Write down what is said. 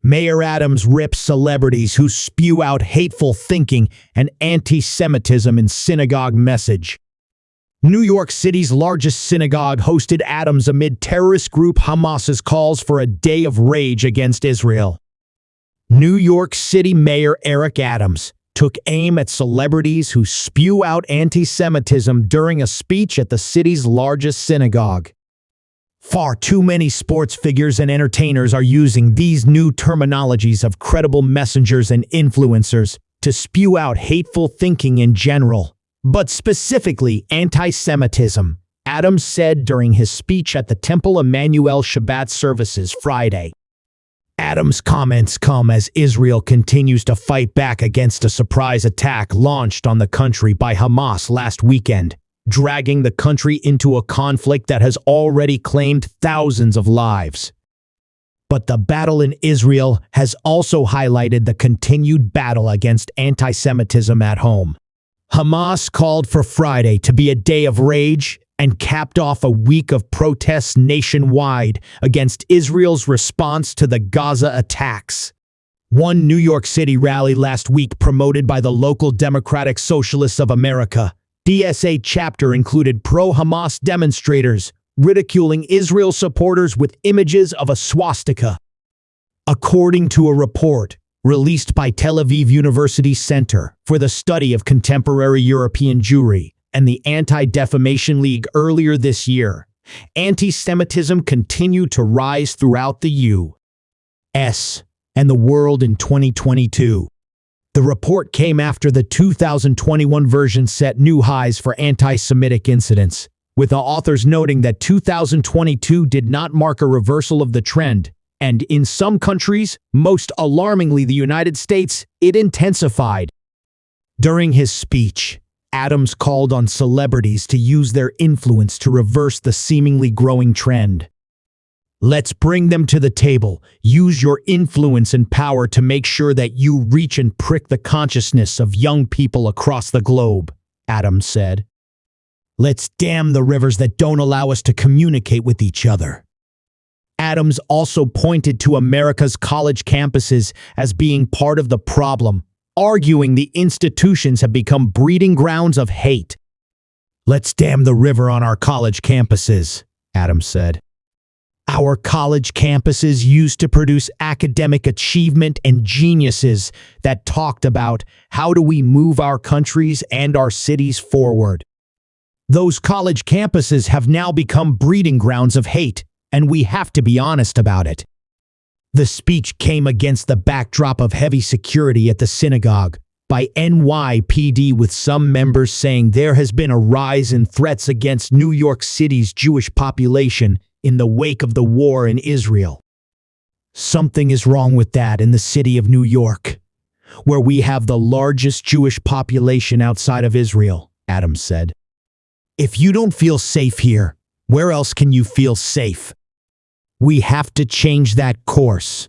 Mayor Adams rips celebrities who spew out hateful thinking and anti-Semitism in synagogue message. New York City's largest synagogue hosted Adams amid terrorist group Hamas's calls for a day of rage against Israel. New York City Mayor Eric Adams took aim at celebrities who spew out anti-Semitism during a speech at the city's largest synagogue. Far too many sports figures and entertainers are using these new terminologies of credible messengers and influencers to spew out hateful thinking in general, but specifically anti-Semitism, Adams said during his speech at the Temple Emanu-El Shabbat services Friday. Adams' comments come as Israel continues to fight back against a surprise attack launched on the country by Hamas last weekend, dragging the country into a conflict that has already claimed thousands of lives. But the battle in Israel has also highlighted the continued battle against anti-Semitism at home. Hamas called for Friday to be a day of rage and capped off a week of protests nationwide against Israel's response to the Gaza attacks. One New York City rally last week promoted by the local Democratic Socialists of America DSA chapter included pro-Hamas demonstrators ridiculing Israel supporters with images of a swastika. According to a report released by Tel Aviv University Center for the Study of Contemporary European Jewry and the Anti-Defamation League earlier this year, anti-Semitism continued to rise throughout the U.S. and the world in 2022. The report came after the 2021 version set new highs for anti-Semitic incidents, with the authors noting that 2022 did not mark a reversal of the trend, and in some countries, most alarmingly the United States, it intensified. During his speech, Adams called on celebrities to use their influence to reverse the seemingly growing trend. Let's bring them to the table. Use your influence and power to make sure that you reach and prick the consciousness of young people across the globe, Adams said. Let's dam the rivers that don't allow us to communicate with each other. Adams also pointed to America's college campuses as being part of the problem, arguing the institutions have become breeding grounds of hate. Let's dam the river on our college campuses, Adams said. Our college campuses used to produce academic achievement and geniuses that talked about how do we move our countries and our cities forward. Those college campuses have now become breeding grounds of hate, and we have to be honest about it. The speech came against the backdrop of heavy security at the synagogue by NYPD, with some members saying there has been a rise in threats against New York City's Jewish population in the wake of the war in Israel. Something is wrong with that in the city of New York, where we have the largest Jewish population outside of Israel, Adams said. If you don't feel safe here, where else can you feel safe? We have to change that course.